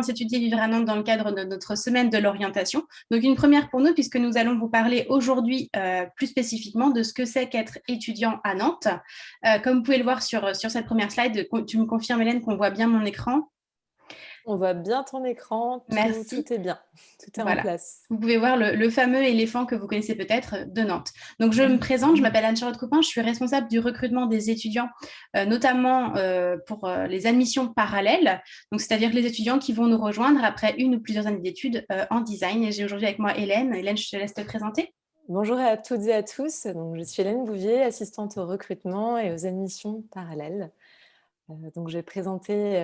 Expérience étudiée vivre à Nantes dans le cadre de notre semaine de l'orientation. Donc une première pour nous puisque nous allons vous parler aujourd'hui plus spécifiquement de ce que c'est qu'être étudiant à Nantes. Comme vous pouvez le voir sur cette première slide, tu me confirmes Hélène qu'on voit bien mon écran? On voit bien ton écran, Merci. tout est bien, tout est en Voilà. place. Vous pouvez voir le fameux éléphant que vous connaissez peut-être de Nantes. Donc, je me présente, je m'appelle Anne-Charlotte Copin, je suis responsable du recrutement des étudiants, notamment pour les admissions parallèles, donc c'est-à-dire les étudiants qui vont nous rejoindre après une ou plusieurs années d'études en design. Et j'ai aujourd'hui avec moi Hélène. Hélène, je te laisse te présenter. Bonjour à toutes et à tous. Donc, je suis Hélène Bouvier, assistante au recrutement et aux admissions parallèles. Donc, je vais présenter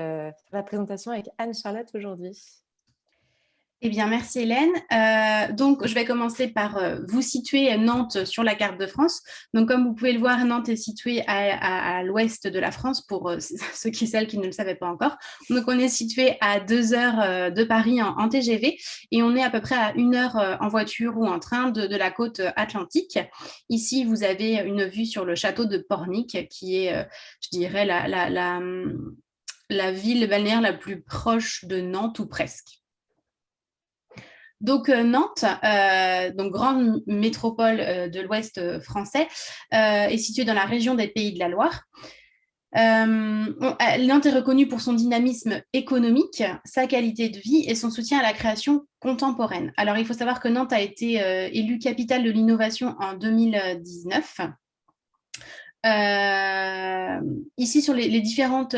la présentation avec Anne-Charlotte aujourd'hui. Eh bien, merci Hélène. Donc, je vais commencer par vous situer Nantes sur la carte de France. Donc, comme vous pouvez le voir, Nantes est située à l'ouest de la France, pour ceux qui celles qui ne le savaient pas encore. Donc, on est situé à 2 heures de Paris en TGV et on est à peu près à 1 heure en voiture ou en train de la côte atlantique. Ici, vous avez une vue sur le château de Pornic, qui est, je dirais, la ville balnéaire la plus proche de Nantes ou presque. Donc Nantes, donc grande métropole de l'Ouest français, est située dans la région des Pays de la Loire. Nantes est reconnue pour son dynamisme économique, sa qualité de vie et son soutien à la création contemporaine. Alors, il faut savoir que Nantes a été élue capitale de l'innovation en 2019. Ici, sur les différentes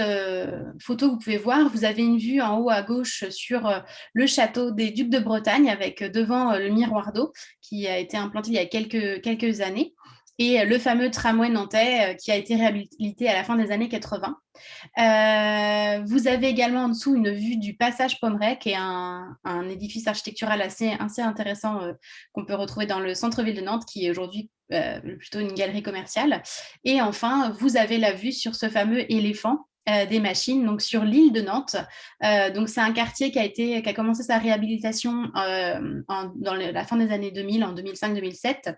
photos que vous pouvez voir, vous avez une vue en haut à gauche sur le château des Ducs de Bretagne avec devant le miroir d'eau qui a été implanté il y a quelques années et le fameux tramway nantais qui a été réhabilité à la fin des années 80. Vous avez également en dessous une vue du passage Pommeray, qui est un édifice architectural assez intéressant qu'on peut retrouver dans le centre-ville de Nantes, qui est aujourd'hui plutôt une galerie commerciale. Et enfin, vous avez la vue sur ce fameux éléphant des machines, donc sur l'île de Nantes. Donc c'est un quartier qui a commencé sa réhabilitation dans la fin des années 2000, en 2005-2007.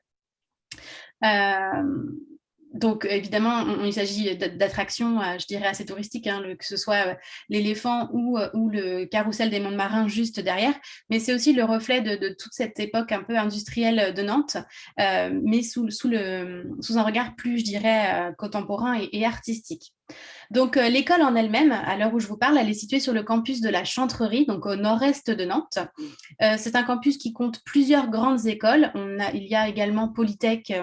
Donc, évidemment, il s'agit d'attractions, je dirais, assez touristiques, hein, que ce soit l'éléphant ou le carrousel des monts de Marins juste derrière. Mais c'est aussi le reflet de toute cette époque un peu industrielle de Nantes, mais sous un regard plus, je dirais, contemporain et artistique. Donc, l'école en elle-même, à l'heure où je vous parle, elle est située sur le campus de la Chantrerie, donc au nord-est de Nantes. C'est un campus qui compte plusieurs grandes écoles. Il y a également Polytech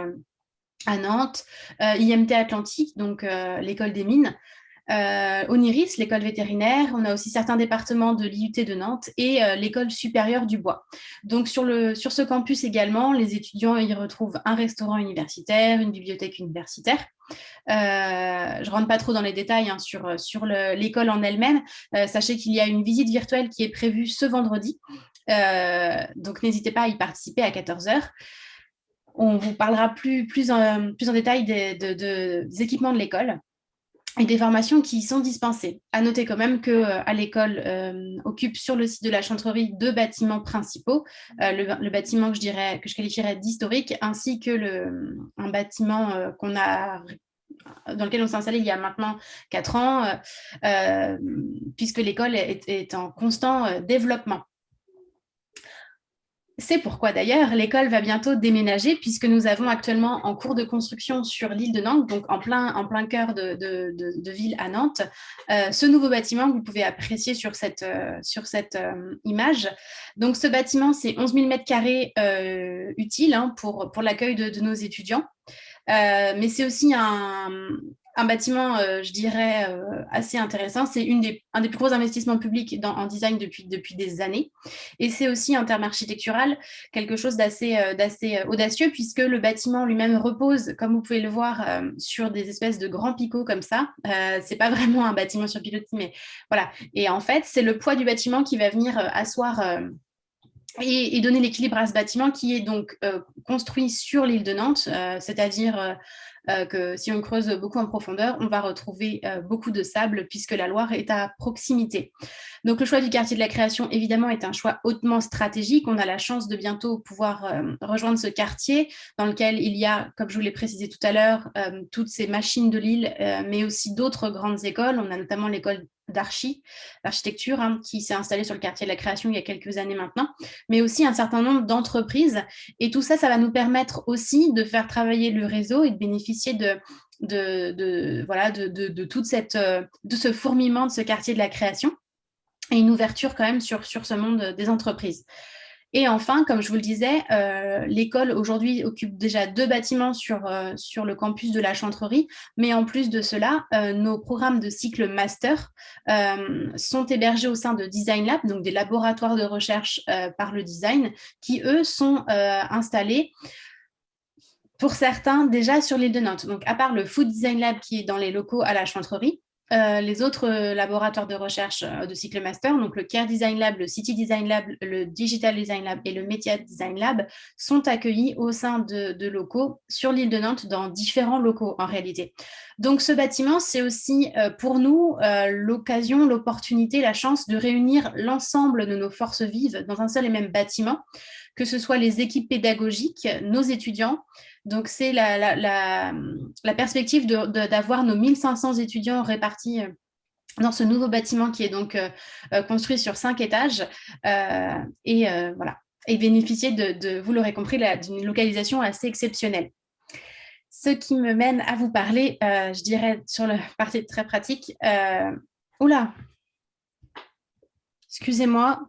à Nantes, IMT Atlantique, donc l'école des mines, Oniris, l'école vétérinaire. On a aussi certains départements de l'IUT de Nantes et l'école supérieure du bois. Donc sur ce campus également, les étudiants y retrouvent un restaurant universitaire, une bibliothèque universitaire. Je ne rentre pas trop dans les détails hein, sur l'école en elle-même. Sachez qu'il y a une visite virtuelle qui est prévue ce vendredi. Donc n'hésitez pas à y participer à 14 heures. On vous parlera plus en détail des équipements de l'école et des formations qui y sont dispensées. À noter quand même qu'à l'école occupe sur le site de la Chantrerie 2 bâtiments principaux, le bâtiment que je qualifierais d'historique, ainsi que un bâtiment dans lequel on s'est installé il y a maintenant 4 ans, puisque l'école est en constant développement. C'est pourquoi d'ailleurs l'école va bientôt déménager puisque nous avons actuellement en cours de construction sur l'île de Nantes, donc en plein cœur de ville à Nantes, ce nouveau bâtiment que vous pouvez apprécier sur cette image. Donc ce bâtiment, c'est 11 000 mètres carrés utile hein, pour l'accueil de nos étudiants. Mais c'est aussi un bâtiment, je dirais, assez intéressant. C'est un des plus gros investissements publics en design depuis des années. Et c'est aussi en termes architectural quelque chose d'assez audacieux puisque le bâtiment lui-même repose, comme vous pouvez le voir, sur des espèces de grands picots comme ça. C'est pas vraiment un bâtiment sur pilotis, mais voilà. Et en fait, c'est le poids du bâtiment qui va venir asseoir et donner l'équilibre à ce bâtiment qui est donc construit sur l'île de Nantes, c'est-à-dire que si on creuse beaucoup en profondeur, on va retrouver beaucoup de sable puisque la Loire est à proximité. Donc le choix du quartier de la création, évidemment, est un choix hautement stratégique. On a la chance de bientôt pouvoir rejoindre ce quartier dans lequel il y a, comme je vous l'ai précisé tout à l'heure, toutes ces machines de Lille, mais aussi d'autres grandes écoles. On a notamment l'école d'architecture qui s'est installée sur le quartier de la création il y a quelques années maintenant, mais aussi un certain nombre d'entreprises. Et tout ça, ça va nous permettre aussi de faire travailler le réseau et de bénéficier de toute de ce fourmillement de ce quartier de la création et une ouverture quand même sur ce monde des entreprises. Et enfin, comme je vous le disais, l'école aujourd'hui occupe déjà 2 bâtiments sur le campus de la Chantrerie, mais en plus de cela, nos programmes de cycle master sont hébergés au sein de Design Lab, donc des laboratoires de recherche par le design, qui eux sont installés pour certains déjà sur l'île de Nantes. Donc à part le Food Design Lab qui est dans les locaux à la Chantrerie, les autres laboratoires de recherche de cycle master, donc le Care Design Lab, le City Design Lab, le Digital Design Lab et le Media Design Lab sont accueillis au sein de locaux sur l'île de Nantes, dans différents locaux en réalité. Donc ce bâtiment, c'est aussi pour nous l'occasion, l'opportunité, la chance de réunir l'ensemble de nos forces vives dans un seul et même bâtiment, que ce soit les équipes pédagogiques, nos étudiants. Donc, c'est la perspective d'avoir nos 1500 étudiants répartis dans ce nouveau bâtiment qui est donc construit sur 5 étages. Voilà. Et bénéficier vous l'aurez compris, d'une localisation assez exceptionnelle. Ce qui me mène à vous parler, je dirais, sur la partie très pratique. Oula, excusez-moi,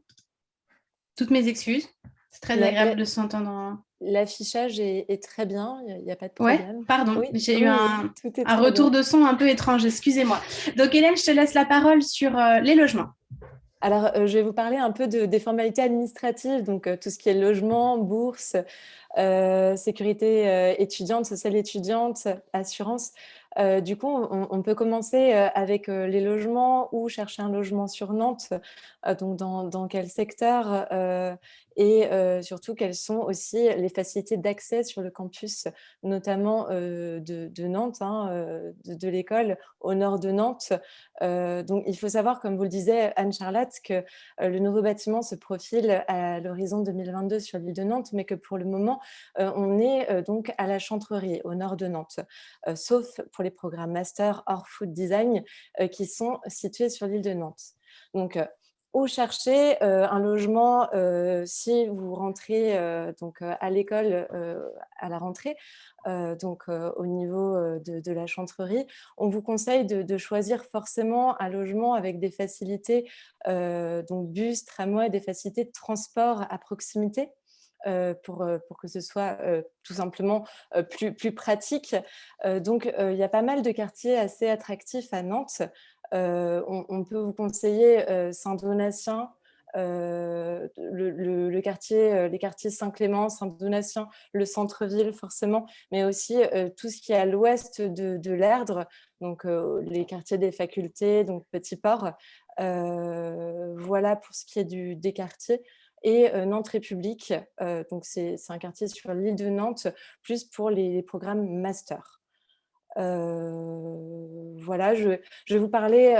toutes mes excuses. C'est très agréable de s'entendre. L'affichage est très bien, il n'y a pas de Ouais, problème. pardon, Oui, j'ai eu oui, oui, un tout est très retour bien. de son un peu étrange, excusez-moi. Donc Hélène, je te laisse la parole sur les logements. Alors, je vais vous parler un peu des formalités administratives, donc tout ce qui est logement, bourse, sécurité étudiante, sociale étudiante, assurance. Du coup, on peut commencer avec les logements ou chercher un logement sur Nantes, donc dans quel secteur et surtout quelles sont aussi les facilités d'accès sur le campus, notamment de Nantes, de l'école au nord de Nantes. Donc, il faut savoir, comme vous le disait Anne-Charlotte, que le nouveau bâtiment se profile à l'horizon 2022 sur l'île de Nantes, mais que pour le moment, on est donc à la Chantrerie, au nord de Nantes, sauf pour les programmes Master hors Food Design qui sont situés sur l'île de Nantes. Donc, où chercher un logement si vous rentrez donc, à l'école à la rentrée, donc au niveau de la Chantrerie, on vous conseille de choisir forcément un logement avec des facilités, donc bus, tramway, des facilités de transport à proximité. Pour que ce soit tout simplement plus pratique. Donc, il y a pas mal de quartiers assez attractifs à Nantes. On peut vous conseiller Saint-Donatien, le quartier, les quartiers Saint-Clément, Saint-Donatien, le centre-ville forcément, mais aussi tout ce qui est à l'ouest de l'Erdre, donc les quartiers des facultés, donc Petit-Port. Voilà pour ce qui est des quartiers. Et Nantes République, donc c'est un quartier sur l'île de Nantes, plus pour les programmes master. Voilà, je vais vous parler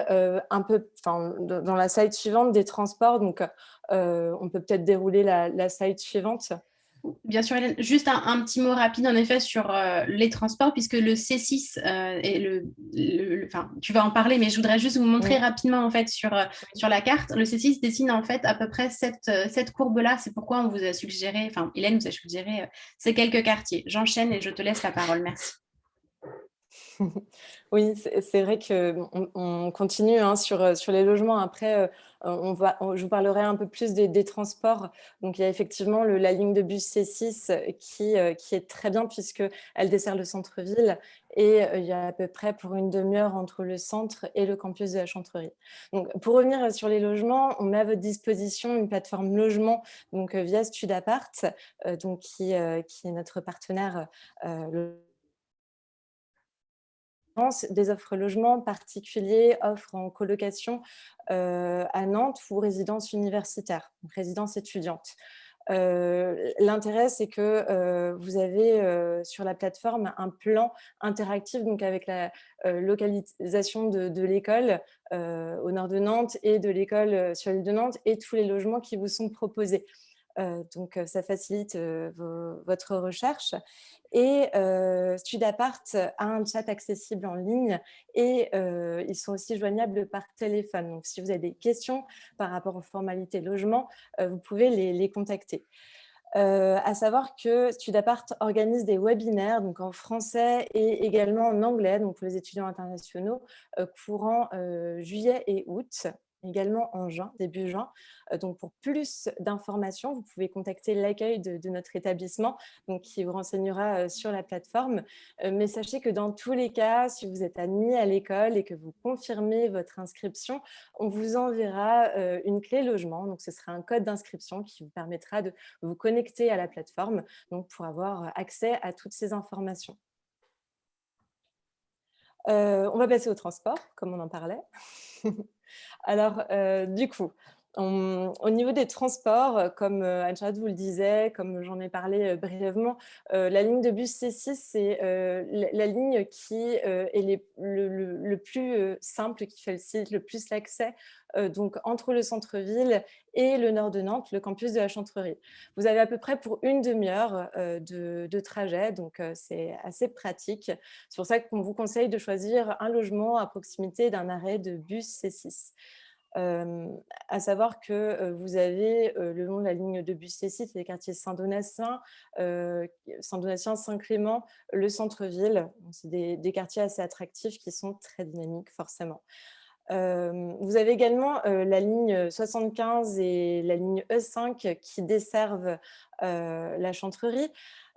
un peu, dans la slide suivante des transports. Donc, on peut peut-être dérouler la slide suivante. Bien sûr, Hélène. Juste un petit mot rapide, en effet, sur les transports, puisque le C6 est enfin, tu vas en parler, mais je voudrais juste vous montrer rapidement, en fait, sur la carte. Le C6 dessine, en fait, à peu près cette courbe-là. C'est pourquoi on vous a suggéré, enfin, Hélène vous a suggéré ces quelques quartiers. J'enchaîne et je te laisse la parole. Merci. Oui, c'est vrai qu'on continue sur les logements. Après, je vous parlerai un peu plus des transports. Donc, il y a effectivement la ligne de bus C6 qui est très bien puisqu'elle dessert le centre-ville et il y a à peu près pour une demi-heure entre le centre et le campus de la Chantrerie. Donc, pour revenir sur les logements, on met à votre disposition une plateforme logement donc, via Studapart, donc, qui est notre partenaire des offres logements particuliers, offres en colocation à Nantes ou résidence universitaire, donc résidence étudiante. L'intérêt, c'est que vous avez sur la plateforme un plan interactif, donc avec la localisation de l'école au nord de Nantes et de l'école sur l'île de Nantes et tous les logements qui vous sont proposés. Donc, ça facilite votre recherche. Et Studapart a un chat accessible en ligne et ils sont aussi joignables par téléphone. Donc, si vous avez des questions par rapport aux formalités logement, vous pouvez les contacter. À savoir que Studapart organise des webinaires donc en français et également en anglais, donc pour les étudiants internationaux, courant juillet et août, également en juin, début juin. Donc pour plus d'informations, vous pouvez contacter l'accueil de notre établissement, donc qui vous renseignera sur la plateforme. Mais sachez que dans tous les cas, si vous êtes admis à l'école et que vous confirmez votre inscription, on vous enverra une clé logement. Donc ce sera un code d'inscription qui vous permettra de vous connecter à la plateforme donc pour avoir accès à toutes ces informations. On va passer au transport, comme on en parlait. Alors, du coup, au niveau des transports, comme Anne-Charlotte vous le disait, comme j'en ai parlé brièvement, la ligne de bus C6, c'est la ligne qui est le plus simple, qui facilite le plus l'accès donc entre le centre-ville et le nord de Nantes, le campus de la Chantrerie. Vous avez à peu près pour une demi-heure de trajet, donc c'est assez pratique. C'est pour ça qu'on vous conseille de choisir un logement à proximité d'un arrêt de bus C6. À savoir que vous avez le long de la ligne de bus C6, les quartiers Saint-Donatien, Saint-Clément, le centre-ville. C'est des quartiers assez attractifs qui sont très dynamiques forcément. Vous avez également la ligne 75 et la ligne E5 qui desservent la Chantrerie.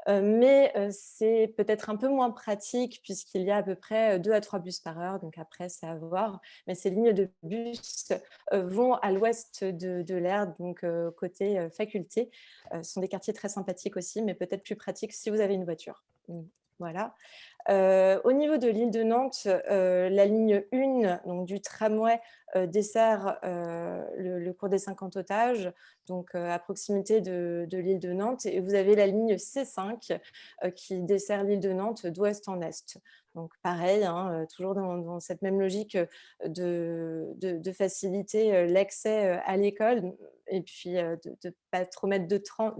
Mais c'est peut-être un peu moins pratique puisqu'il y a à peu près 2 à 3 bus par heure, donc après, c'est à voir. Mais ces lignes de bus vont à l'ouest de l'Erdre, donc côté faculté. Ce sont des quartiers très sympathiques aussi, mais peut-être plus pratiques si vous avez une voiture. Voilà. Au niveau de l'île de Nantes, la ligne 1 donc, du tramway dessert le cours des 50 otages, donc à proximité de l'île de Nantes. Et vous avez la ligne C5 qui dessert l'île de Nantes d'ouest en est. Donc pareil, hein, toujours dans cette même logique de faciliter l'accès à l'école et puis de ne pas trop mettre de temps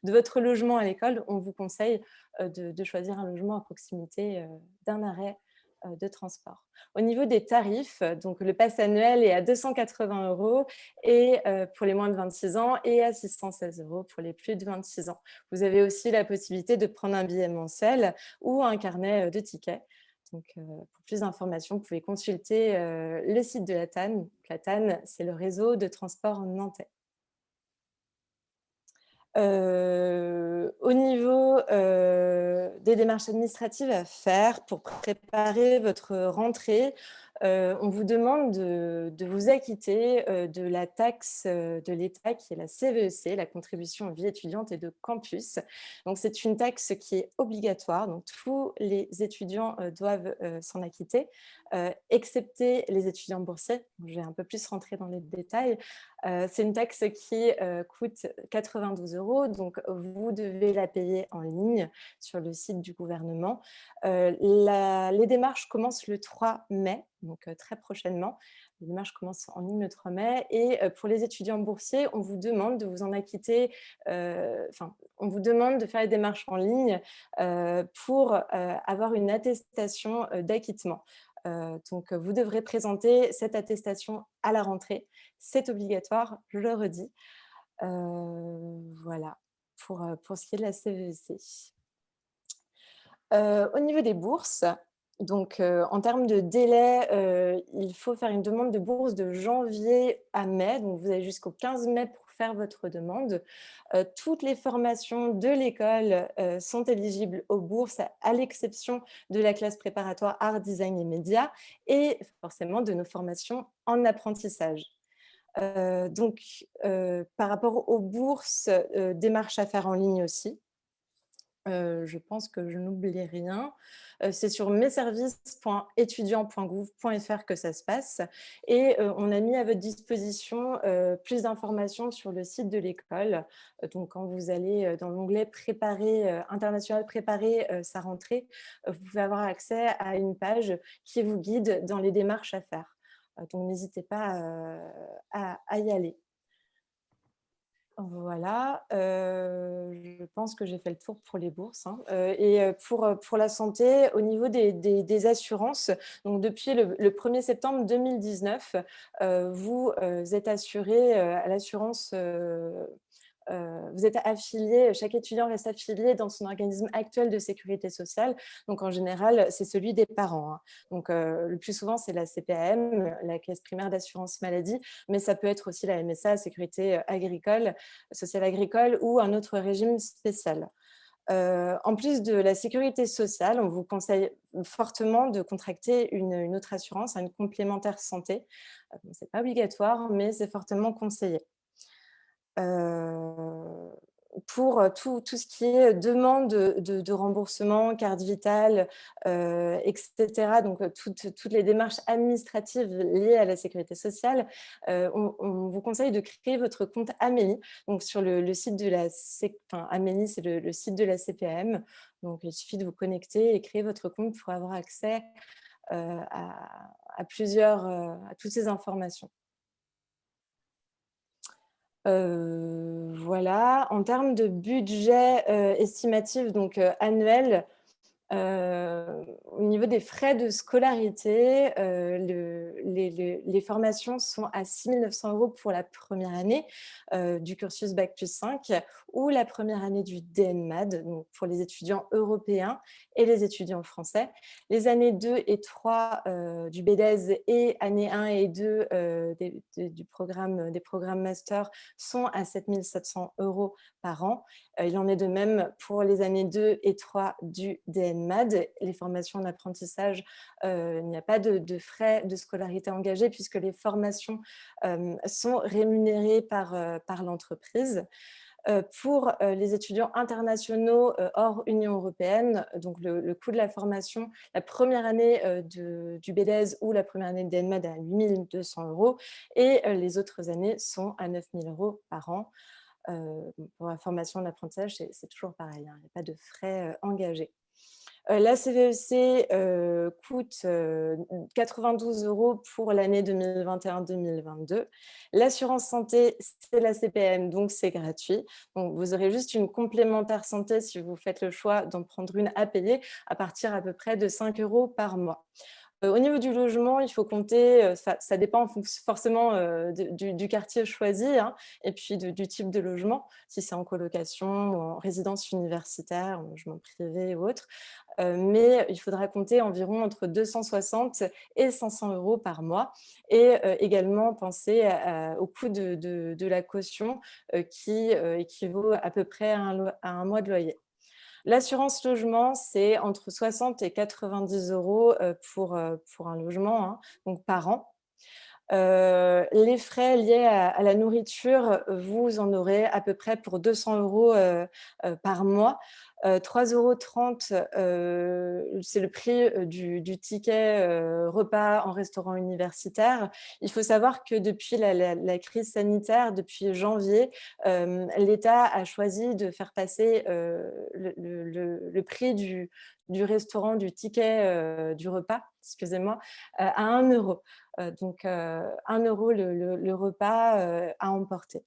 de votre logement à l'école, on vous conseille de choisir un logement à proximité d'un arrêt de transport. Au niveau des tarifs, donc le pass annuel est à 280 € et, pour les moins de 26 ans et à 616 € pour les plus de 26 ans. Vous avez aussi la possibilité de prendre un billet mensuel ou un carnet de tickets. Donc, pour plus d'informations, vous pouvez consulter le site de la TAN. La TAN, c'est le réseau de transport nantais. Au niveau des démarches administratives à faire pour préparer votre rentrée, on vous demande de vous acquitter de la taxe de l'État qui est la CVEC, la contribution vie étudiante et de campus. Donc, c'est une taxe qui est obligatoire, donc tous les étudiants doivent s'en acquitter, excepté les étudiants boursiers. Je vais un peu plus rentrer dans les détails. C'est une taxe qui coûte 92 €, donc vous devez la payer en ligne sur le site du gouvernement. Les démarches commencent le 3 mai, donc très prochainement. Les démarches commencent en ligne le 3 mai et pour les étudiants boursiers, on vous demande de vous en acquitter, on vous demande de faire les démarches en ligne pour avoir une attestation d'acquittement. Donc, vous devrez présenter cette attestation à la rentrée. C'est obligatoire, je le redis. Voilà, pour ce qui est de la CVEC. Au niveau des bourses, donc en termes de délai, il faut faire une demande de bourse de janvier à mai. Donc, vous avez jusqu'au 15 mai pour faire votre demande. Toutes les formations de l'école sont éligibles aux bourses, à l'exception de la classe préparatoire art, design et médias, et forcément de nos formations en apprentissage. Donc, par rapport aux bourses, démarches à faire en ligne aussi. Je pense que je n'oublie rien. C'est sur messervices.étudiants.gouv.fr que ça se passe et on a mis à votre disposition, plus d'informations sur le site de l'école. Donc quand vous allez, dans l'onglet préparer, international préparer, sa rentrée, vous pouvez avoir accès à une page qui vous guide dans les démarches à faire. Donc n'hésitez pas, à y aller. Voilà, je pense que j'ai fait le tour pour les bourses, hein. Et pour la santé, au niveau des assurances, donc depuis le 1er septembre 2019, vous, êtes assurés, à l'assurance, vous êtes affilié, chaque étudiant reste affilié dans son organisme actuel de sécurité sociale. Donc, en général, c'est celui des parents, hein. Donc, le plus souvent, c'est la CPAM, la Caisse primaire d'assurance maladie, mais ça peut être aussi la MSA, Sécurité agricole, sociale agricole ou un autre régime spécial. En plus de la sécurité sociale, on vous conseille fortement de contracter une autre assurance, une complémentaire santé. Ce n'est pas obligatoire, mais c'est fortement conseillé. Heu, pour, tout ce qui est demande de remboursement, carte vitale, et cetera, donc toutes les démarches administratives liées à la sécurité sociale, on vous conseille de créer votre compte Amélie. Donc sur le site de la enfin Amélie, c'est le site de la CPAM. Donc il suffit de vous connecter et créer votre compte pour avoir accès, à plusieurs, à toutes ces informations. Voilà. En termes de budget, estimatif, donc annuel, au niveau des frais de scolarité, les formations sont à 6 900 € pour la première année, du cursus bac+5 ou la première année du DNMAD, donc pour les étudiants européens et les étudiants français. Les années 2 et 3, du BDES et années 1 et 2, des programmes master sont à 7 700 € par an. Il en est de même pour les années 2 et 3 du DNMAD. Les formations d'apprentissage, il n'y a pas de frais de scolarité engagés puisque les formations sont rémunérées par l'entreprise. Pour les étudiants internationaux hors Union européenne, donc le coût de la formation, la première année du BDES ou la première année de DNMAD est à 8 200 € et les autres années sont à 9 000 € par an. Pour la formation d'apprentissage, c'est toujours pareil, hein, il n'y a pas de frais engagés. La CVEC coûte 92 € pour l'année 2021-2022. L'assurance santé, c'est la CPM, donc c'est gratuit. Donc, vous aurez juste une complémentaire santé si vous faites le choix d'en prendre une à payer à partir à peu près de 5 € par mois. Au niveau du logement, il faut compter, ça dépend forcément du quartier choisi, hein, et puis du type de logement, si c'est en colocation ou en résidence universitaire, en logement privé ou autre. Mais il faudra compter environ entre 260 et 500 € par mois et également penser au coût de la caution qui équivaut à peu près à un mois de loyer. L'assurance logement, c'est entre 60 et 90 € pour un logement, hein, donc par an. Les frais liés à la nourriture, vous en aurez à peu près pour 200 € par mois. 3,30 €, c'est le prix du ticket repas en restaurant universitaire. Il faut savoir que depuis la crise sanitaire, depuis janvier, l'État a choisi de faire passer le prix du restaurant, du ticket du repas, excusez-moi, à 1 €. Donc 1 € le repas à emporter.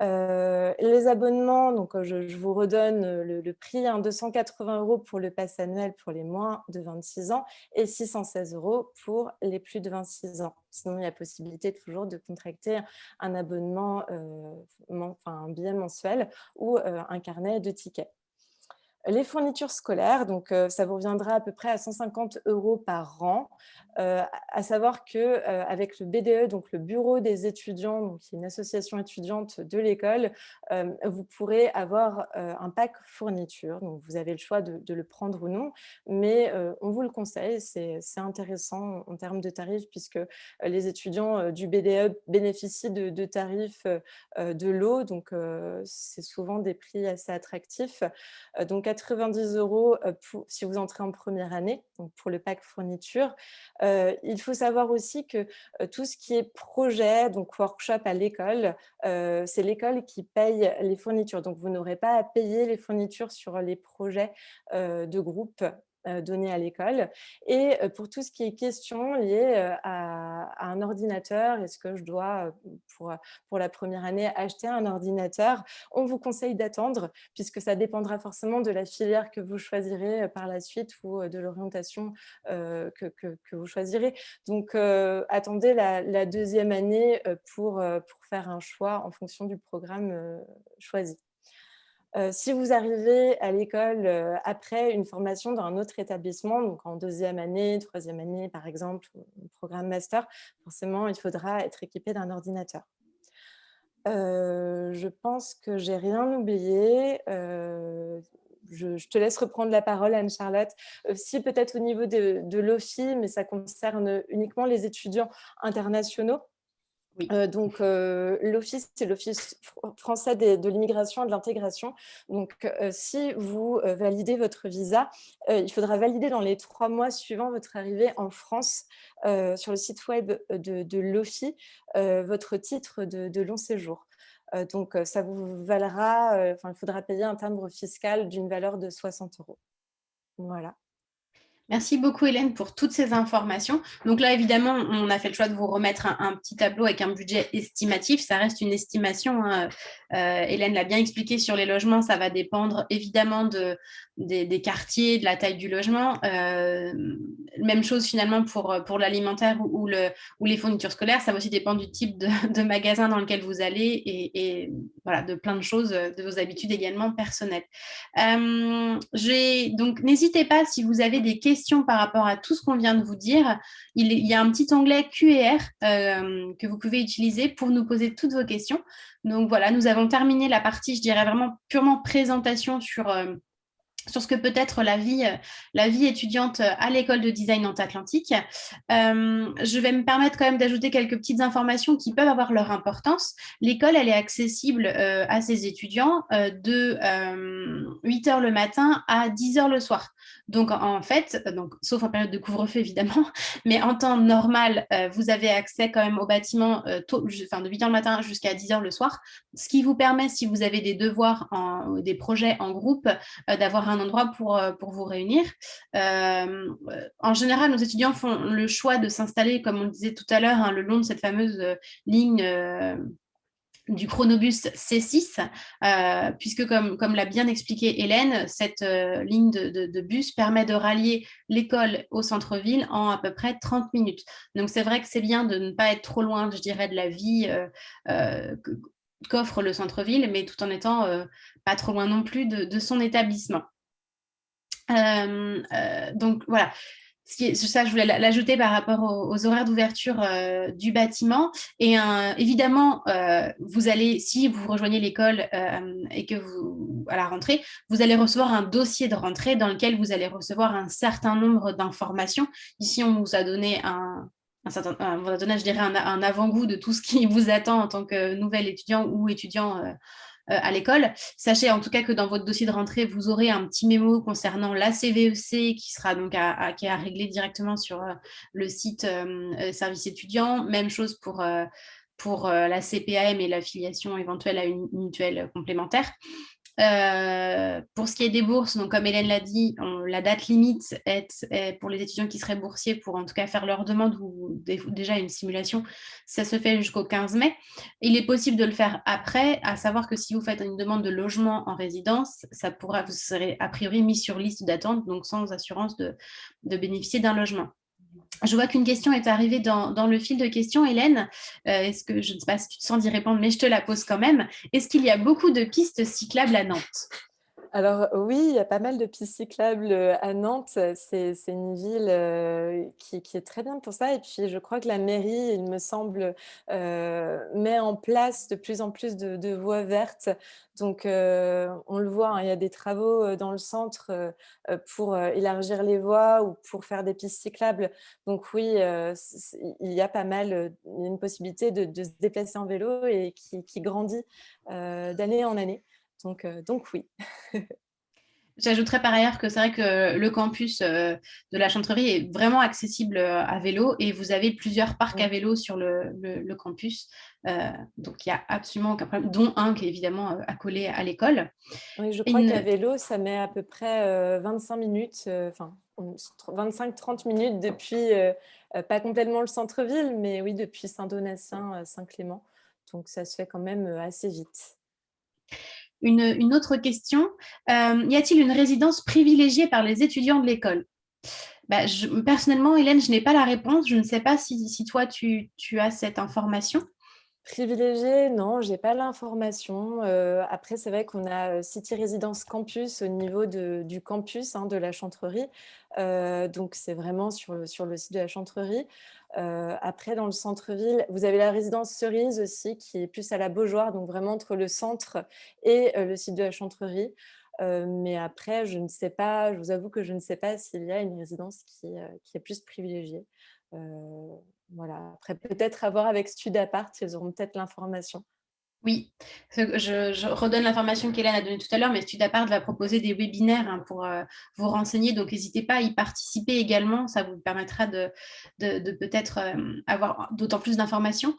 Les abonnements, donc je vous redonne le prix, hein, 280 € pour le pass annuel pour les moins de 26 ans et 616 € pour les plus de 26 ans. Sinon, il y a possibilité toujours de contracter un abonnement, enfin un billet mensuel ou un carnet de tickets. Les fournitures scolaires, donc ça vous reviendra à peu près à 150 € par an. À savoir qu'avec le BDE, donc le bureau des étudiants, donc qui est une association étudiante de l'école, vous pourrez avoir un pack fourniture. Donc vous avez le choix de le prendre ou non, mais on vous le conseille, c'est intéressant en termes de tarifs puisque les étudiants du BDE bénéficient de tarifs de l'eau, donc c'est souvent des prix assez attractifs. Donc 90 € si vous entrez en première année, donc pour le pack fourniture. Il faut savoir aussi que tout ce qui est projet, donc workshop à l'école, c'est l'école qui paye les fournitures. Donc vous n'aurez pas à payer les fournitures sur les projets de groupe donnés à l'école. Et pour tout ce qui est question liée à un ordinateur, est-ce que je dois, pour la première année, acheter un ordinateur? On vous conseille d'attendre, puisque ça dépendra forcément de la filière que vous choisirez par la suite ou de l'orientation que vous choisirez. Donc, attendez la deuxième année pour faire un choix en fonction du programme choisi. Si vous arrivez à l'école après une formation dans un autre établissement, donc en deuxième année, troisième année par exemple, ou programme master, forcément, il faudra être équipé d'un ordinateur. Je pense que j'ai rien oublié. Je te laisse reprendre la parole, Anne-Charlotte. Si peut-être au niveau de l'OFI, mais ça concerne uniquement les étudiants internationaux. Oui. Donc, l'Office, c'est l'Office français de l'immigration et de l'intégration. Donc, si vous validez votre visa, il faudra valider dans les 3 mois suivant votre arrivée en France sur le site web de l'OFI votre titre de long séjour. Donc, ça vous valera, il faudra payer un timbre fiscal d'une valeur de 60 €. Voilà. Merci beaucoup Hélène pour toutes ces informations. Donc là, évidemment, on a fait le choix de vous remettre un petit tableau avec un budget estimatif. Ça reste une estimation, hein. Hélène l'a bien expliqué sur les logements, ça va dépendre évidemment des quartiers, de la taille du logement. Même chose finalement pour l'alimentaire ou les fournitures scolaires. Ça va aussi dépendre du type de magasin dans lequel vous allez et voilà, de plein de choses, de vos habitudes également personnelles. Donc, n'hésitez pas si vous avez des questions par rapport à tout ce qu'on vient de vous dire. Il y a un petit onglet Q&R que vous pouvez utiliser pour nous poser toutes vos questions. Donc voilà, nous avons terminé la partie, je dirais vraiment purement présentation sur ce que peut être la vie étudiante à l'école de design Nantes-Atlantique. Je vais me permettre quand même d'ajouter quelques petites informations qui peuvent avoir leur importance. L'école, elle est accessible à ses étudiants de 8 h le matin à 10 h le soir. Donc, en fait, sauf en période de couvre-feu, évidemment, mais en temps normal, vous avez accès quand même au bâtiment de 8 h le matin jusqu'à 10 h le soir, ce qui vous permet, si vous avez des devoirs, des projets en groupe, d'avoir un endroit pour vous réunir. En général, nos étudiants font le choix de s'installer, comme on le disait tout à l'heure, hein, le long de cette fameuse ligne du chronobus C6, puisque comme l'a bien expliqué Hélène, cette ligne de bus permet de rallier l'école au centre-ville en à peu près 30 minutes. Donc c'est vrai que c'est bien de ne pas être trop loin, je dirais, de la vie qu'offre le centre-ville, mais tout en étant pas trop loin non plus de son établissement. Donc voilà, ça je voulais l'ajouter par rapport aux horaires d'ouverture du bâtiment. Et évidemment, vous allez, si vous rejoignez l'école et que vous, à la rentrée, vous allez recevoir un dossier de rentrée dans lequel vous allez recevoir un certain nombre d'informations. Ici, on vous a donné je dirais, un avant-goût de tout ce qui vous attend en tant que nouvel étudiant ou étudiant à l'école. Sachez en tout cas que dans votre dossier de rentrée, vous aurez un petit mémo concernant la CVEC qui sera donc qui est à régler directement sur le site service étudiant. Même chose pour la CPAM et l'affiliation éventuelle à une mutuelle complémentaire. Pour ce qui est des bourses, donc comme Hélène l'a dit, la date limite est pour les étudiants qui seraient boursiers pour en tout cas faire leur demande ou déjà une simulation, ça se fait jusqu'au 15 mai. Il est possible de le faire après, à savoir que si vous faites une demande de logement en résidence, vous serez a priori mis sur liste d'attente, donc sans assurance de bénéficier d'un logement. Je vois qu'une question est arrivée dans le fil de questions, Hélène. Je ne sais pas si tu te sens d'y répondre, mais je te la pose quand même. Est-ce qu'il y a beaucoup de pistes cyclables à Nantes ? Alors oui, il y a pas mal de pistes cyclables, à Nantes. C'est une ville, qui est très bien pour ça et puis je crois que la mairie, il me semble, met en place de plus en plus de voies vertes. Donc on le voit, hein, il y a des travaux, dans le centre, pour, élargir les voies ou pour faire des pistes cyclables. Donc oui, il y a pas mal, il y a une possibilité de se déplacer en vélo et qui grandit, d'année en année. Donc oui. J'ajouterais par ailleurs que c'est vrai que le campus de la Chantrerie est vraiment accessible à vélo et vous avez plusieurs parcs à Mmh. vélo sur le campus. Donc il n'y a absolument aucun problème, dont un qui est évidemment accolé à l'école. Oui, je crois qu'à Une, vélo, ça met à peu près, 25 minutes, enfin, 25-30 minutes depuis, pas complètement le centre-ville, mais oui, depuis Saint-Donatien, Saint-Clément. Donc ça se fait quand même, assez vite. une autre question, y a-t-il une résidence privilégiée par les étudiants de l'école? Bah, personnellement, Hélène, je n'ai pas la réponse. Je ne sais pas si toi, tu as cette information. Privilégiée, non, j'ai pas l'information. Après, c'est vrai qu'on a, City Résidence Campus au niveau du campus, hein, de la Chantrerie. Donc c'est vraiment sur le site de la Chantrerie. Après, dans le centre-ville, vous avez la résidence Cerise aussi, qui est plus à la Beaujoire, donc vraiment entre le centre et le site de la Chantrerie. Mais après, je ne sais pas, je vous avoue que je ne sais pas s'il y a une résidence qui est plus privilégiée. Heu voilà, après peut-être à voir avec Studapart, ils auront peut-être l'information. Oui, je redonne l'information qu'Hélène a donnée tout à l'heure, mais Studapart va proposer des webinaires pour vous renseigner, donc n'hésitez pas à y participer également, ça vous permettra de peut-être avoir d'autant plus d'informations.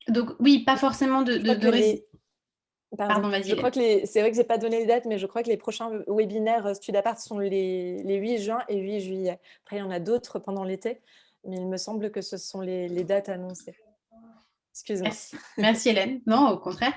Donc oui, pas forcément Je crois que les Pardon, Pardon, vas-y je Hélène. crois que c'est vrai que j'ai pas donné les dates, mais je crois que les prochains webinaires, Studapart sont les 8 juin et 8 juillet. Après, il y en a d'autres pendant l'été, mais il me semble que ce sont les dates annoncées. Excuse-moi. Merci. Merci Hélène. Non, au contraire.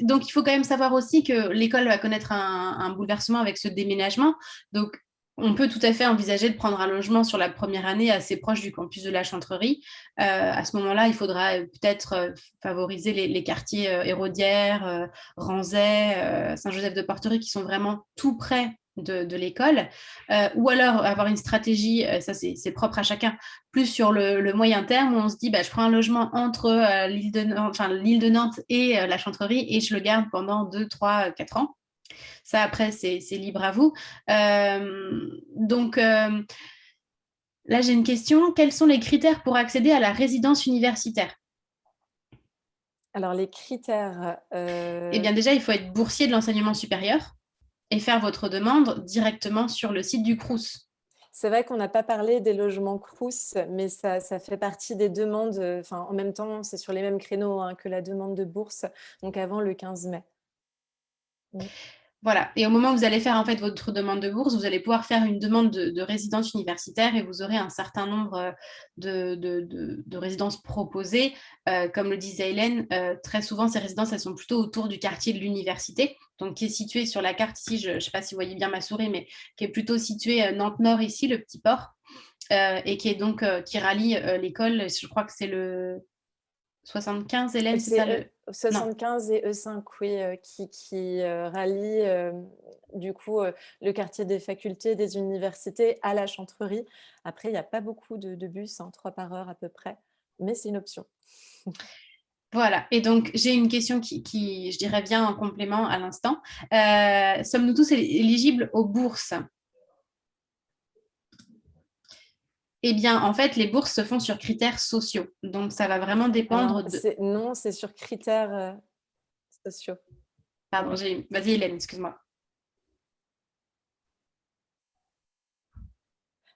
Donc, il faut quand même savoir aussi que l'école va connaître un bouleversement avec ce déménagement. Donc, on peut tout à fait envisager de prendre un logement sur la première année assez proche du campus de la Chantrerie. À ce moment-là, il faudra peut-être favoriser les quartiers Héraudière, Ranzay, Saint-Joseph de Porterie qui sont vraiment tout près de l'école. Ou alors avoir une stratégie, ça c'est propre à chacun, plus sur le moyen terme où on se dit bah, je prends un logement entre l'île de Nantes et la Chantrerie et je le garde pendant 2, 3, 4 ans. Ça, après, c'est libre à vous. Donc, là, j'ai une question. Quels sont les critères pour accéder à la résidence universitaire? Alors les critères, Eh bien, déjà, il faut être boursier de l'enseignement supérieur et faire votre demande directement sur le site du Crous. c'est vrai qu'on n'a pas parlé des logements Crous, mais ça fait partie des demandes, enfin, en même temps, c'est sur les mêmes créneaux, hein, que la demande de bourse, donc avant le 15 mai. Mmh. Voilà. Et au moment où vous allez faire en fait votre demande de bourse, vous allez pouvoir faire une demande de résidence universitaire et vous aurez un certain nombre de résidences proposées. Comme le disait Hélène, très souvent ces résidences elles sont plutôt autour du quartier de l'université, donc qui est situé sur la carte ici. Je ne sais pas si vous voyez bien ma souris, mais qui est plutôt situé Nantes-Nord ici, le petit port, et qui est donc qui rallie l'école. Je crois que c'est le 75, Hélène, c'est ça C'est le... Non. 75 et E5, oui, qui rallient, du coup, le quartier des facultés, des universités à la Chantrerie. Après, il n'y a pas beaucoup de bus, hein, 3 par heure à peu près, mais c'est une option. Voilà, et donc j'ai une question qui, je dirais, vient en complément à l'instant. Sommes-nous tous éligibles aux bourses? Eh bien, en fait, les bourses se font sur critères sociaux. Donc, ça va vraiment Alors, dépendre de... non, c'est sur critères, sociaux. Pardon, vas-y Hélène, excuse-moi.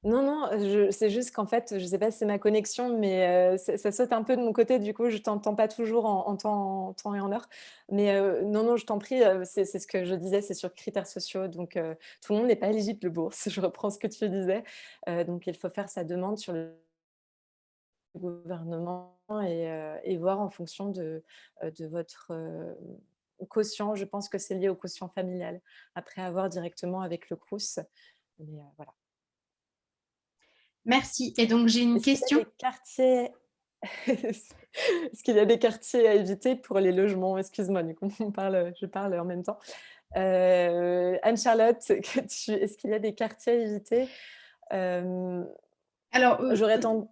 Non, non, c'est juste qu'en fait, je ne sais pas si c'est ma connexion, mais ça saute un peu de mon côté, du coup, je ne t'entends pas toujours en temps et en heure. Mais non, non, je t'en prie, c'est ce que je disais, c'est sur critères sociaux. Donc, tout le monde n'est pas éligible aux bourses. Je reprends ce que tu disais. Donc, il faut faire sa demande sur le gouvernement et voir en fonction de votre quotient. Je pense que c'est lié au quotient familial. Après, à voir directement avec le Crous. Mais voilà. Merci. Et donc, j'ai une Est-ce qu'il y a question. des quartiers Est-ce qu'il y a des quartiers à éviter pour les logements? Excuse-moi, du coup, je parle en même temps. Anne-Charlotte, est-ce qu'il y a des quartiers à éviter? Hem, Alors, j'aurais ten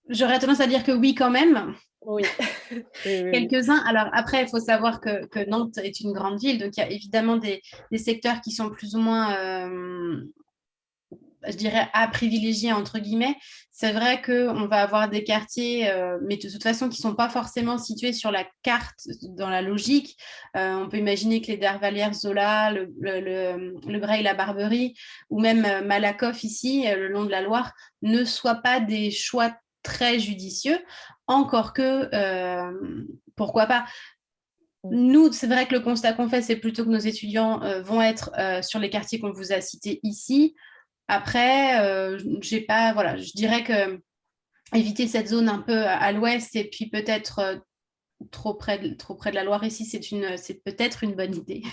j'aurais tendance à dire que oui, quand même. Oui. Oui, oui, oui. Quelques-uns. Alors après, il faut savoir que Nantes est une grande ville, donc il y a évidemment des secteurs qui sont plus ou moins, je dirais, à privilégier, entre guillemets. C'est vrai qu'on va avoir des quartiers, mais de toute façon, qui ne sont pas forcément situés sur la carte dans la logique. On peut imaginer que les Dervalières, Zola, le Breil, la Barberie, ou même Malakoff ici, le long de la Loire, ne soient pas des choix très judicieux, encore que, pourquoi pas. Nous, c'est vrai que le constat qu'on fait, c'est plutôt que nos étudiants vont être sur les quartiers qu'on vous a cités ici. Après, j'ai pas, voilà, je dirais que éviter cette zone un peu à l'ouest et puis peut-être trop près de la Loire ici, c'est peut-être une bonne idée.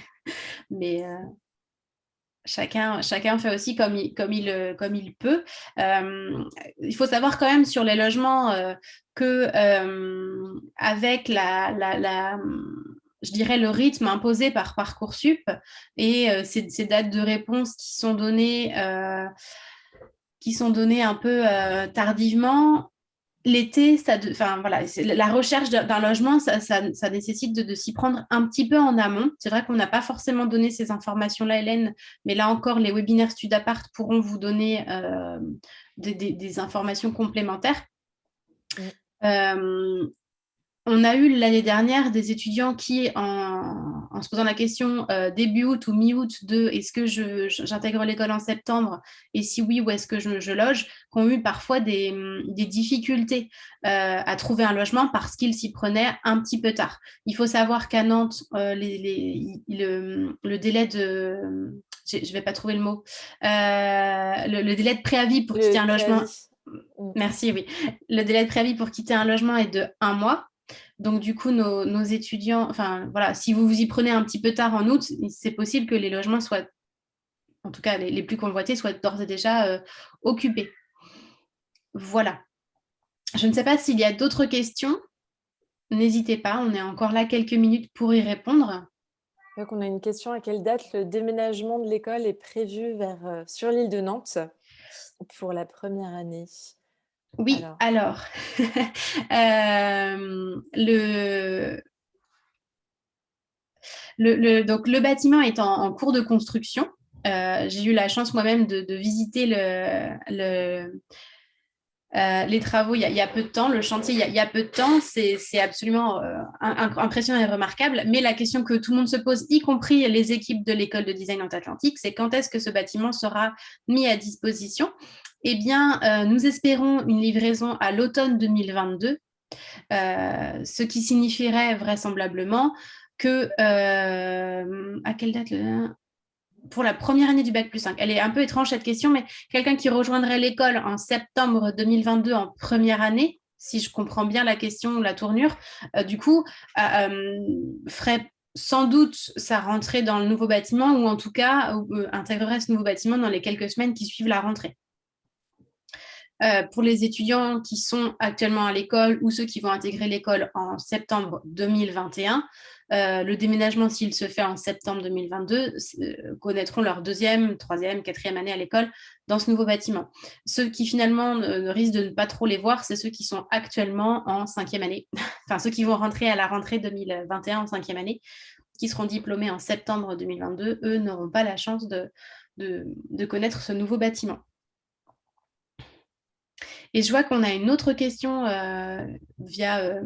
Mais chacun fait aussi comme il peut. Il faut savoir quand même sur les logements que avec je dirais le rythme imposé par Parcoursup et ces dates de réponse qui sont données un peu tardivement. L'été, voilà, la recherche d'un logement, ça nécessite de s'y prendre un petit peu en amont. C'est vrai qu'on n'a pas forcément donné ces informations-là, Hélène, mais là encore, les webinaires Studapart pourront vous donner des informations complémentaires. On a eu l'année dernière des étudiants qui, en se posant la question début août ou mi-août de est-ce que j'intègre l'école en septembre et si oui, où est-ce que je loge, qui ont eu parfois des difficultés à trouver un logement parce qu'ils s'y prenaient un petit peu tard. Il faut savoir qu'à Nantes, le délai de... je ne vais pas trouver le mot. Le délai de préavis pour quitter un logement... Merci, oui. Le délai de préavis pour quitter un logement est de 1 mois. Donc, du coup, nos étudiants, enfin, voilà, si vous vous y prenez un petit peu tard en août, c'est possible que les logements soient, en tout cas les plus convoités, soient d'ores et déjà occupés. Voilà. Je ne sais pas s'il y a d'autres questions. N'hésitez pas, on est encore là quelques minutes pour y répondre. Donc, on a une question. À quelle date le déménagement de l'école est prévu sur l'île de Nantes pour la première année? Oui, alors donc le bâtiment est en cours de construction. J'ai eu la chance moi-même de visiter les travaux il y a peu de temps, le chantier il y a peu de temps. C'est absolument impressionnant et remarquable. Mais la question que tout le monde se pose, y compris les équipes de l'école de design Nantes-Atlantique, c'est quand est-ce que ce bâtiment sera mis à disposition? Eh bien, nous espérons une livraison à l'automne 2022, ce qui signifierait vraisemblablement que, à quelle date pour la première année du Bac+5. Elle est un peu étrange cette question, mais quelqu'un qui rejoindrait l'école en septembre 2022 en première année, si je comprends bien la question, la tournure, du coup, ferait sans doute sa rentrée dans le nouveau bâtiment ou en tout cas intégrerait ce nouveau bâtiment dans les quelques semaines qui suivent la rentrée. Pour les étudiants qui sont actuellement à l'école ou ceux qui vont intégrer l'école en septembre 2021, le déménagement, s'il se fait en septembre 2022, connaîtront leur deuxième, troisième, quatrième année à l'école dans ce nouveau bâtiment. Ceux qui finalement risquent de ne pas trop les voir, c'est ceux qui sont actuellement en cinquième année, enfin ceux qui vont rentrer à la rentrée 2021 en cinquième année, qui seront diplômés en septembre 2022, eux n'auront pas la chance de connaître ce nouveau bâtiment. Et je vois qu'on a une autre question via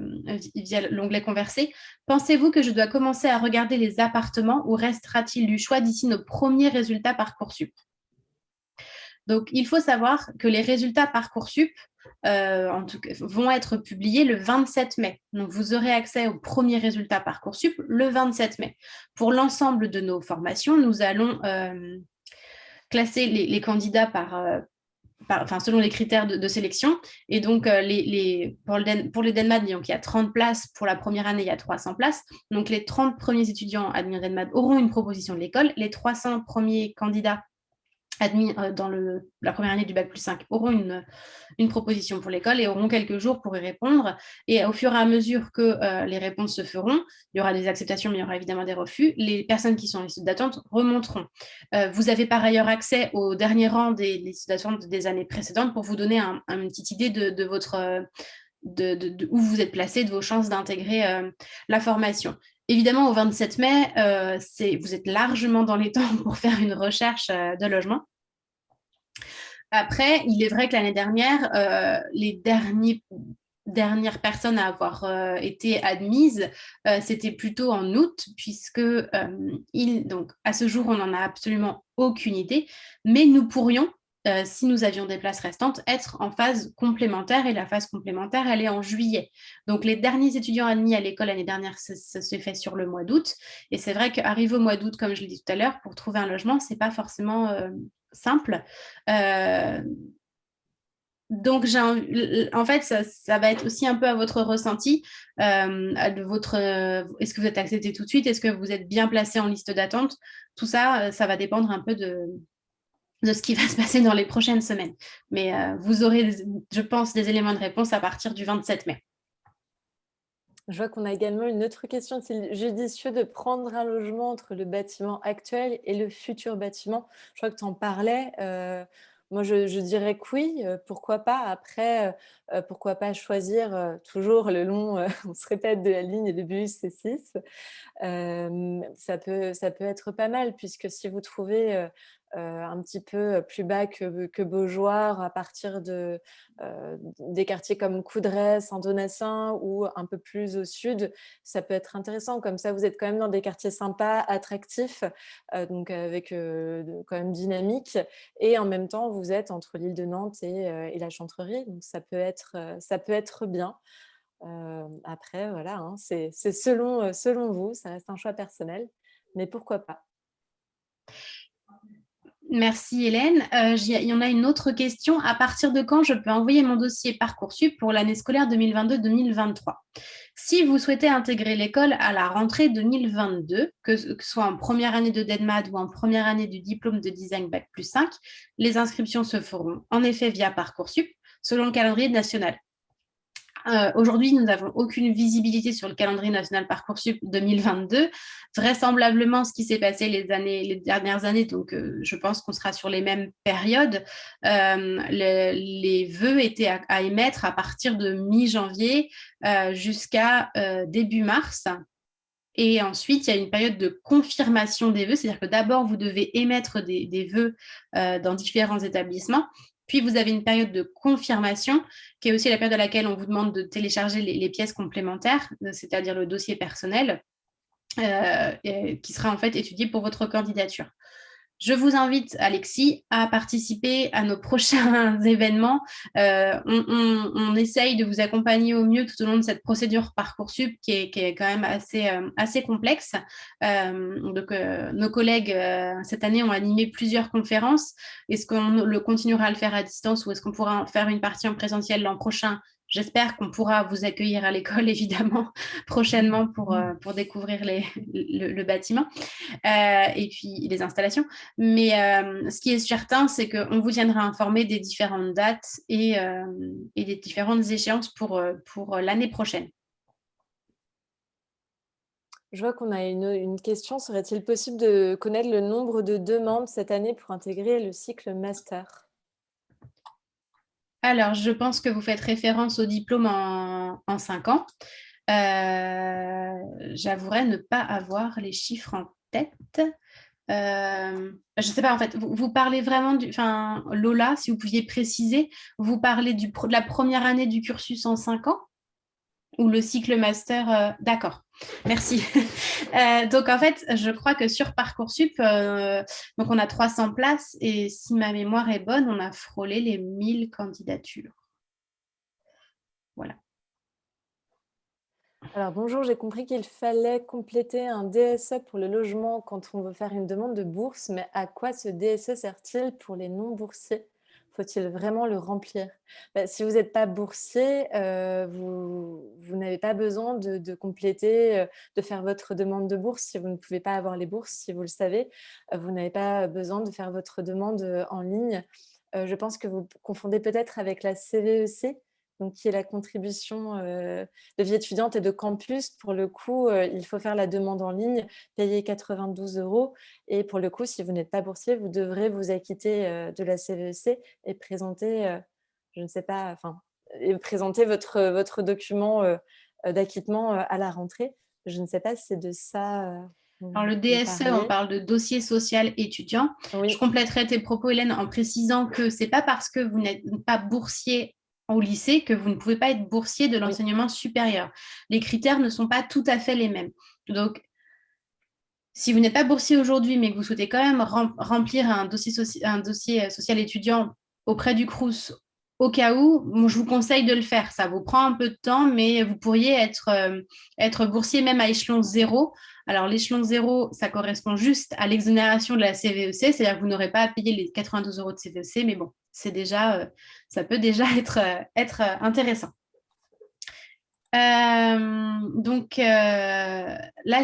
l'onglet Converser. Pensez-vous que je dois commencer à regarder les appartements ou restera-t-il du choix d'ici nos premiers résultats Parcoursup? Donc, il faut savoir que les résultats Parcoursup en tout cas, vont être publiés le 27 mai. Donc, vous aurez accès aux premiers résultats Parcoursup le 27 mai. Pour l'ensemble de nos formations, nous allons classer les candidats selon les critères de sélection. Et donc, pour les DenMat, donc, il y a 30 places. Pour la première année, il y a 300 places. Donc, les 30 premiers étudiants admis en DenMat auront une proposition de l'école. Les 300 premiers candidats admis dans la première année du bac+5 auront une proposition pour l'école et auront quelques jours pour y répondre. Et au fur et à mesure que les réponses se feront, il y aura des acceptations, mais il y aura évidemment des refus. Les personnes qui sont en liste d'attente remonteront. Vous avez par ailleurs accès au dernier rang des listes d'attente des années précédentes pour vous donner une petite idée de votre... où vous êtes placé, de vos chances d'intégrer la formation. Évidemment, au 27 mai, vous êtes largement dans les temps pour faire une recherche de logement. Après, il est vrai que l'année dernière, les dernières personnes à avoir été admises, c'était plutôt en août, puisque donc, à ce jour, on n'en a absolument aucune idée, mais nous pourrions, si nous avions des places restantes, être en phase complémentaire, et la phase complémentaire, elle est en juillet. Donc, les derniers étudiants admis à l'école l'année dernière, ça s'est fait sur le mois d'août, et c'est vrai qu'arriver au mois d'août, comme je l'ai dit tout à l'heure, pour trouver un logement, c'est pas forcément simple. Donc, en fait, ça va être aussi un peu à votre ressenti, est-ce que vous êtes accepté tout de suite, est-ce que vous êtes bien placé en liste d'attente, tout ça, ça va dépendre un peu de ce qui va se passer dans les prochaines semaines. Mais vous aurez, je pense, des éléments de réponse à partir du 27 mai. Je vois qu'on a également une autre question. Est-il judicieux de prendre un logement entre le bâtiment actuel et le futur bâtiment? Je crois que tu en parlais. Moi, je dirais que oui, pourquoi pas. Après, pourquoi pas choisir toujours le long, on se répète, de la ligne de bus C6. Ça peut être pas mal, puisque si vous trouvez un petit peu plus bas que Beaujoire, à partir des quartiers comme Coudray, Saint-Donatien ou un peu plus au sud, ça peut être intéressant. Comme ça, vous êtes quand même dans des quartiers sympas, attractifs, donc avec quand même dynamique, et en même temps, vous êtes entre l'île de Nantes et la Chantrerie, donc ça peut être bien. Après, voilà, hein, c'est selon vous, ça reste un choix personnel, mais pourquoi pas. Merci Hélène. Il y en a une autre question. À partir de quand je peux envoyer mon dossier Parcoursup pour l'année scolaire 2022-2023? Si vous souhaitez intégrer l'école à la rentrée 2022, que ce soit en première année de DEDMAD ou en première année du diplôme de design Bac+5, les inscriptions se feront en effet via Parcoursup selon le calendrier national. Aujourd'hui, nous n'avons aucune visibilité sur le calendrier national Parcoursup 2022. Vraisemblablement, ce qui s'est passé les dernières années, donc je pense qu'on sera sur les mêmes périodes. Les vœux étaient à émettre à partir de mi-janvier jusqu'à début mars. Et ensuite, il y a une période de confirmation des vœux, c'est-à-dire que d'abord, vous devez émettre des vœux dans différents établissements. Puis, vous avez une période de confirmation, qui est aussi la période à laquelle on vous demande de télécharger les pièces complémentaires, c'est-à-dire le dossier personnel, qui sera en fait étudié pour votre candidature. Je vous invite, Alexis, à participer à nos prochains événements. On essaye de vous accompagner au mieux tout au long de cette procédure Parcoursup qui est quand même assez complexe. Donc, nos collègues, cette année, ont animé plusieurs conférences. Est-ce qu'on le continuera à le faire à distance ou est-ce qu'on pourra faire une partie en présentiel l'an prochain? J'espère qu'on pourra vous accueillir à l'école, évidemment, prochainement pour découvrir le bâtiment et puis les installations. Mais ce qui est certain, c'est qu'on vous tiendra informé des différentes dates et des différentes échéances pour l'année prochaine. Je vois qu'on a une question. Serait-il possible de connaître le nombre de demandes cette année pour intégrer le cycle master? Alors, je pense que vous faites référence au diplôme en 5 ans. J'avouerai ne pas avoir les chiffres en tête. Je ne sais pas, en fait, vous parlez vraiment enfin, Lola, si vous pouviez préciser, vous parlez de la première année du cursus en 5 ans ou le cycle master D'accord, merci. Donc, en fait, je crois que sur Parcoursup, donc on a 300 places et si ma mémoire est bonne, on a frôlé les 1000 candidatures. Voilà. Alors bonjour, j'ai compris qu'il fallait compléter un DSE pour le logement quand on veut faire une demande de bourse, mais à quoi ce DSE sert-il pour les non-boursiers? faut-il vraiment le remplir? Bah, si vous n'êtes pas boursier, vous n'avez pas besoin de compléter, de faire votre demande de bourse si vous ne pouvez pas avoir les bourses, si vous le savez. Vous n'avez pas besoin de faire votre demande, en ligne. Je pense que vous confondez peut-être avec la CVEC, donc qui est la contribution, de vie étudiante et de campus. Pour le coup, il faut faire la demande en ligne, payer 92 € et pour le coup, si vous n'êtes pas boursier, vous devrez vous acquitter, de la CVEC et présenter, je ne sais pas, enfin, et présenter votre document, d'acquittement, à la rentrée. Je ne sais pas si c'est de ça, Alors, dont le vous DSE, on parliez? parle de dossier social étudiant. Je Oui, compléterai tes propos, Hélène, en précisant que ce n'est pas parce que vous n'êtes pas boursier au lycée que vous ne pouvez pas être boursier de oui, l'enseignement supérieur. Les critères ne sont pas tout à fait les mêmes. Donc, si vous n'êtes pas boursier aujourd'hui, mais que vous souhaitez quand même remplir un dossier social étudiant auprès du Crous, au cas où, je vous conseille de le faire. Ça vous prend un peu de temps, mais vous pourriez être boursier même à échelon zéro. Alors, l'échelon zéro, ça correspond juste à l'exonération de la CVEC, c'est-à-dire que vous n'aurez pas à payer les 92 € de CVEC, mais bon, ça peut déjà être intéressant. Là,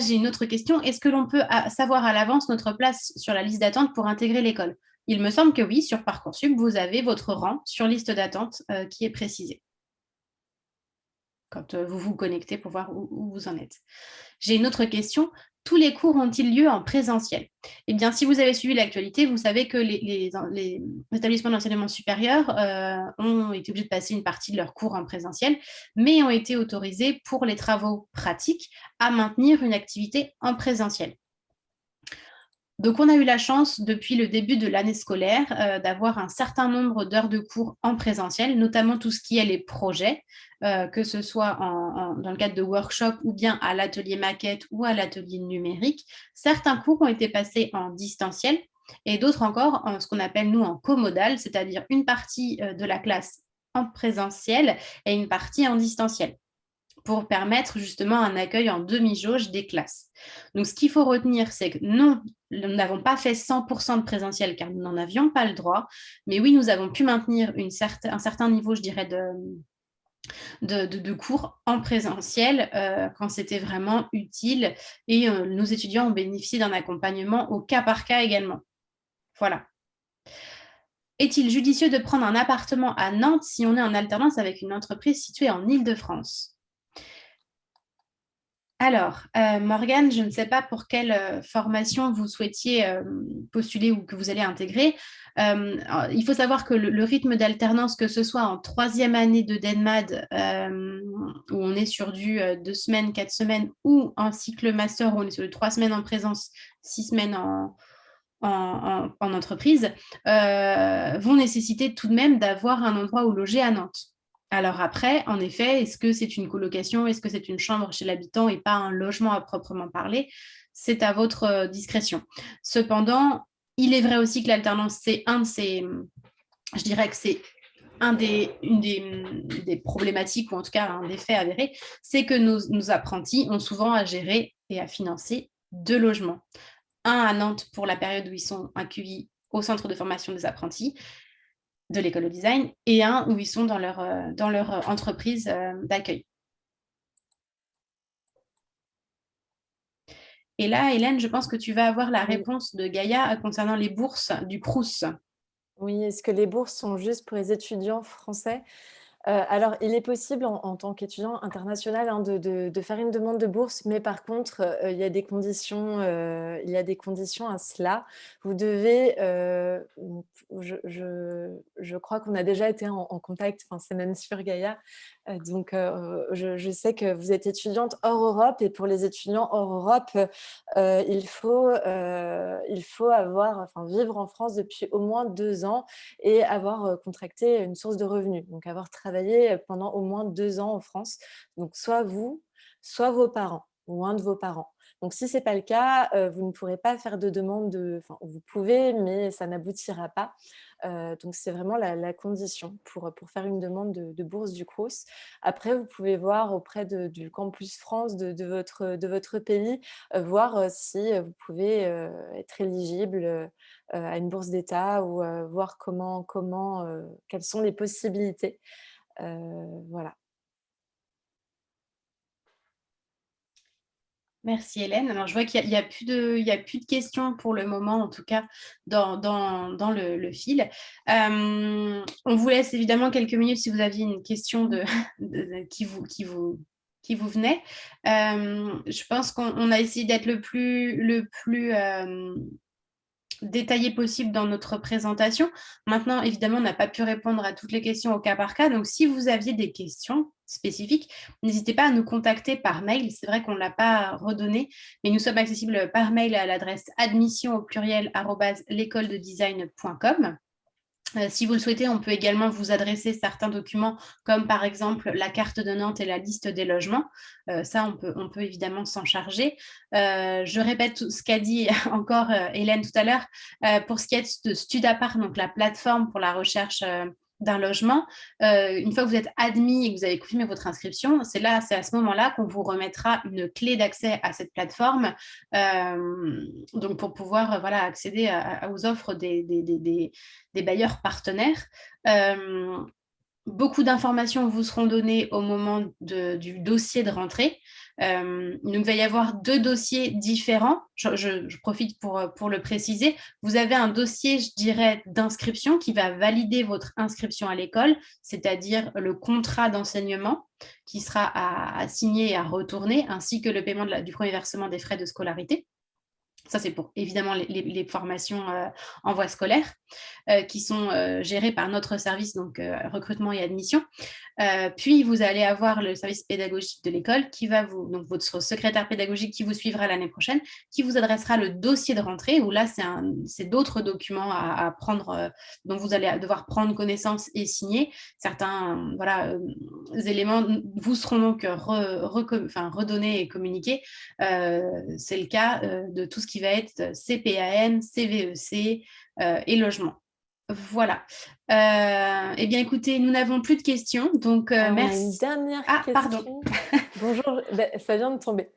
j'ai une autre question. Est-ce que l'on peut savoir à l'avance notre place sur la liste d'attente pour intégrer l'école? Il me semble que oui, sur Parcoursup, vous avez votre rang sur liste d'attente qui est précisé quand vous vous connectez pour voir où vous en êtes. J'ai une autre question. Tous les cours ont-ils lieu en présentiel? Eh bien, si vous avez suivi l'actualité, vous savez que les établissements d'enseignement supérieur ont été obligés de passer une partie de leurs cours en présentiel, mais ont été autorisés pour les travaux pratiques à maintenir une activité en présentiel. Donc, on a eu la chance, depuis le début de l'année scolaire, d'avoir un certain nombre d'heures de cours en présentiel, notamment tout ce qui est les projets, que ce soit dans le cadre de workshops ou bien à l'atelier maquette ou à l'atelier numérique. Certains cours ont été passés en distanciel et d'autres encore en ce qu'on appelle, nous, en comodal, c'est-à-dire une partie de la classe en présentiel et une partie en distanciel, pour permettre justement un accueil en demi-jauge des classes. Donc, ce qu'il faut retenir, c'est que non, nous n'avons pas fait 100% de présentiel car nous n'en avions pas le droit, mais oui, nous avons pu maintenir un certain niveau, je dirais, de cours en présentiel quand c'était vraiment utile et nos étudiants ont bénéficié d'un accompagnement au cas par cas également. Voilà. Est-il judicieux de prendre un appartement à Nantes si on est en alternance avec une entreprise située en Île-de-France? Alors, Morgane, je ne sais pas pour quelle formation vous souhaitiez postuler ou que vous allez intégrer. Il faut savoir que le rythme d'alternance, que ce soit en troisième année de DENMAD, où on est sur du 2 semaines, 4 semaines, ou en cycle master, où on est sur du 3 semaines en présence, 6 semaines en entreprise, vont nécessiter tout de même d'avoir un endroit où loger à Nantes. Alors après, en effet, est-ce que c'est une colocation, est-ce que c'est une chambre chez l'habitant et pas un logement à proprement parler? C'est à votre discrétion. Cependant, il est vrai aussi que l'alternance, je dirais que c'est une des problématiques, ou en tout cas un des faits avérés, c'est que nos apprentis ont souvent à gérer et à financer 2 logements. Un à Nantes pour la période où ils sont accueillis au centre de formation des apprentis de l'école au design, et un où ils sont dans leur entreprise d'accueil. Et là, Hélène, je pense que tu vas avoir la oui. réponse de Gaïa concernant les bourses du Crous. Oui, est-ce que les bourses sont juste pour les étudiants français? Alors, il est possible en tant qu'étudiant international, hein, de faire une demande de bourse, mais par contre, il y a des conditions à cela. Vous devez, je crois qu'on a déjà été en contact, enfin, c'est même sur Gaïa, donc je sais que vous êtes étudiante hors Europe et pour les étudiants hors Europe, il faut avoir enfin, vivre en France depuis au moins 2 ans et avoir, contracté une source de revenus, donc avoir travaillé pendant au moins 2 ans en France, donc soit vous, soit vos parents. ou un de vos parents. Donc si ce n'est pas le cas, vous ne pourrez pas faire de demande enfin, vous pouvez, mais ça n'aboutira pas. Donc c'est vraiment la condition pour faire une demande de bourse du Crous. Après, vous pouvez voir auprès du Campus France de votre pays, voir, si, vous pouvez, être éligible, à une bourse d'État ou, voir quelles sont les possibilités. Voilà. Merci Hélène. Alors, je vois qu'il y a plus de questions pour le moment, en tout cas dans le fil. On vous laisse évidemment quelques minutes si vous aviez une question qui vous venait. Je pense qu'on a essayé d'être le plus détaillé possible dans notre présentation. Maintenant, évidemment, on n'a pas pu répondre à toutes les questions au cas par cas. Donc, si vous aviez des questions spécifiques, n'hésitez pas à nous contacter par mail. C'est vrai qu'on ne l'a pas redonné, mais nous sommes accessibles par mail à l'adresse admission au pluriel @l'écolededesign.com. Si vous le souhaitez, on peut également vous adresser certains documents, comme par exemple la carte de Nantes et la liste des logements. Ça, on peut évidemment s'en charger. Je répète tout ce qu'a dit encore Hélène tout à l'heure. Pour ce qui est de Studapart, donc la plateforme pour la recherche d'un logement, une fois que vous êtes admis et que vous avez confirmé votre inscription, c'est à ce moment-là qu'on vous remettra une clé d'accès à cette plateforme, donc pour pouvoir accéder aux offres des bailleurs partenaires. Beaucoup d'informations vous seront données au moment du dossier de rentrée. Donc, il va y avoir 2 dossiers différents. Je profite pour le préciser. Vous avez un dossier, je dirais, d'inscription qui va valider votre inscription à l'école, c'est-à-dire le contrat d'enseignement qui sera à signer et à retourner, ainsi que le paiement du premier versement des frais de scolarité. Ça, c'est pour évidemment les formations en voie scolaire qui sont gérées par notre service, donc recrutement et admission. Puis, vous allez avoir le service pédagogique de l'école qui va donc votre secrétaire pédagogique qui vous suivra l'année prochaine, qui vous adressera le dossier de rentrée, où là, c'est d'autres documents à prendre, dont vous allez devoir prendre connaissance et signer. Certains éléments vous seront donc redonnés et communiqués. C'est le cas de tout ce qui va être CPAN, CVEC et logement. Voilà. Eh bien, écoutez, nous n'avons plus de questions, donc On a merci. une dernière Ah, pardon. question. Bonjour, ça vient de tomber.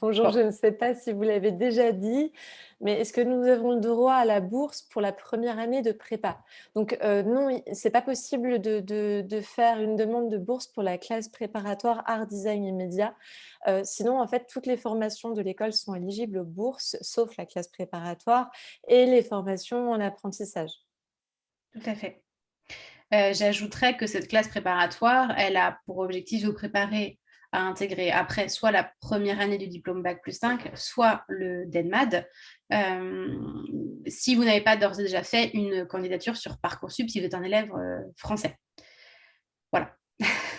Bonjour, Bon. je ne sais pas si vous l'avez déjà dit, mais est-ce que nous avons le droit à la bourse pour la première année de prépa? Donc non, c'est pas possible de faire une demande de bourse pour la classe préparatoire art, design et médias. Sinon, en fait, toutes les formations de l'école sont éligibles aux bourses, sauf la classe préparatoire et les formations en apprentissage. Tout à fait. J'ajouterais que cette classe préparatoire, elle a pour objectif de vous préparer à intégrer après soit la première année du diplôme Bac+5, soit le DENMAD. Si vous n'avez pas d'ores et déjà fait une candidature sur Parcoursup, si vous êtes un élève français. Voilà,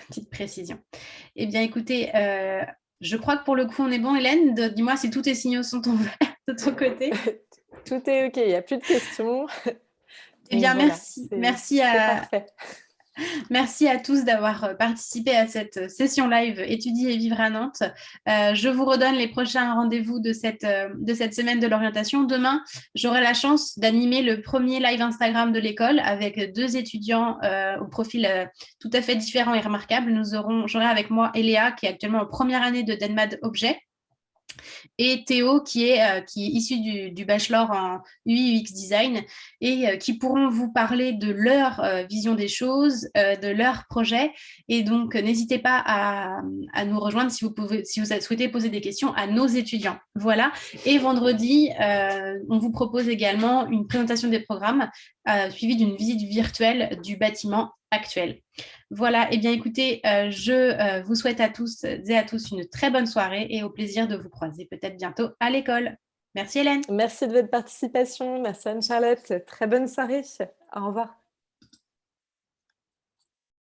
petite précision. Eh bien, écoutez, je crois que pour le coup, on est bon, Hélène. Dis-moi si tous tes signaux sont ouverts de ton côté. Tout est OK, il n'y a plus de questions. Eh bien, voilà, merci. c'est parfait. Merci à tous d'avoir participé à cette session live Étudier et vivre à Nantes. Je vous redonne les prochains rendez-vous de cette semaine de l'orientation. Demain, j'aurai la chance d'animer le premier live Instagram de l'école avec 2 étudiants au profil tout à fait différent et remarquable. J'aurai avec moi Eléa, qui est actuellement en première année de DenMad Objet, et Théo qui est issu du bachelor en UI UX design et qui pourront vous parler de leur vision des choses, de leur projet. Et donc n'hésitez pas à nous rejoindre si vous souhaitez poser des questions à nos étudiants. Voilà. Et vendredi, on vous propose également une présentation des programmes suivie d'une visite virtuelle du bâtiment actuel. Voilà, eh bien écoutez, je vous souhaite à tous et à tous une très bonne soirée et au plaisir de vous croiser peut-être bientôt à l'école. Merci Hélène. Merci de votre participation. Merci Anne-Charlotte. Très bonne soirée. Au revoir.